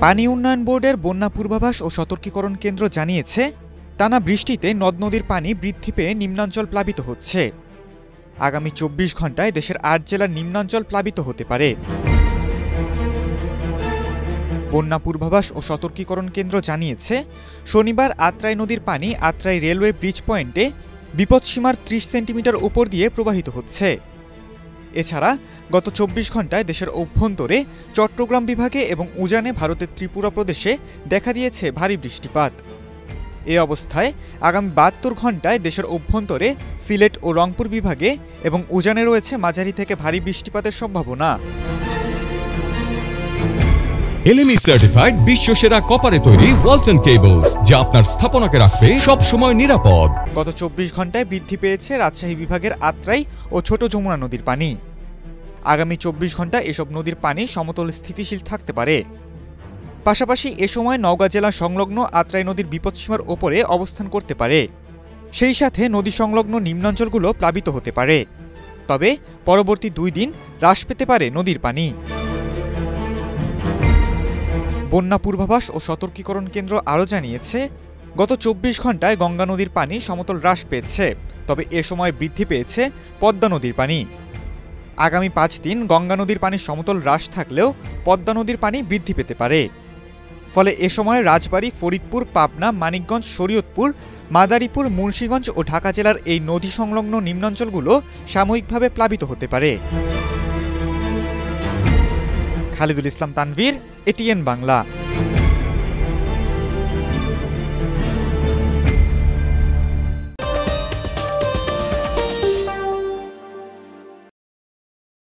পানি উন্নয়ন বোর্ডের বন্যা পূর্বাভাস ও সতর্কীকরণ কেন্দ্র জানিয়েছে, টানা বৃষ্টিতে নদ নদীর পানি বৃদ্ধি পেয়ে নিম্নাঞ্চল প্লাবিত হচ্ছে। আগামী ২৪ ঘণ্টায় দেশের ৮ জেলার নিম্নাঞ্চল প্লাবিত হতে পারে। বন্যা পূর্বাভাস ও সতর্কীকরণ কেন্দ্র জানিয়েছে, শনিবার আত্রাই নদীর পানি আত্রাই রেলওয়ে ব্রিজ পয়েন্টে বিপদসীমার ৩০ সেন্টিমিটার উপর দিয়ে প্রবাহিত হচ্ছে। এছাড়া গত ২৪ ঘণ্টায় দেশের অভ্যন্তরে চট্টগ্রাম বিভাগে এবং উজানে ভারতের ত্রিপুরা প্রদেশে দেখা দিয়েছে ভারী বৃষ্টিপাত। এ অবস্থায় আগামী ৭২ ঘণ্টায় দেশের অভ্যন্তরে সিলেট ও রংপুর বিভাগে এবং উজানে রয়েছে মাঝারি থেকে ভারী বৃষ্টিপাতের সম্ভাবনা। এলএমই সার্টিফাইড বিশ্বসেরা কপারে তৈরি ওয়ালটন কেবলস, যা আপনার স্থাপনাকে রাখবে সব সময় নিরাপদ। গত ২৪ ঘণ্টায় বৃদ্ধি পেয়েছে রাজশাহী বিভাগের আত্রাই ও ছোট যমুনা নদীর পানি। আগামী ২৪ ঘণ্টায় এসব নদীর পানি সমতল স্থিতিশীল থাকতে পারে। পাশাপাশি এ সময় নওগাঁ জেলা সংলগ্ন আত্রাই নদীর বিপদসীমার ওপরে অবস্থান করতে পারে। সেই সাথে নদী সংলগ্ন নিম্নাঞ্চলগুলো প্লাবিত হতে পারে। তবে পরবর্তী ২ দিন হ্রাস পেতে পারে নদীর পানি। বন্যা পূর্বাভাস ও সতর্কীকরণ কেন্দ্র আরও জানিয়েছে, গত ২৪ ঘণ্টায় গঙ্গা নদীর পানি সমতল হ্রাস পেয়েছে, তবে এ সময় বৃদ্ধি পেয়েছে পদ্মা নদীর পানি। আগামী ৫ দিন গঙ্গা নদীর পানি সমতল হ্রাস থাকলেও পদ্মা নদীর পানি বৃদ্ধি পেতে পারে। ফলে এ সময় রাজবাড়ী, ফরিদপুর, পাবনা, মানিকগঞ্জ, শরীয়তপুর, মাদারীপুর, মুন্সিগঞ্জ ও ঢাকা জেলার এই নদী সংলগ্ন নিম্নাঞ্চলগুলো সাময়িকভাবে প্লাবিত হতে পারে। খালিদুল ইসলাম তানভীর, এটিএন বাংলা।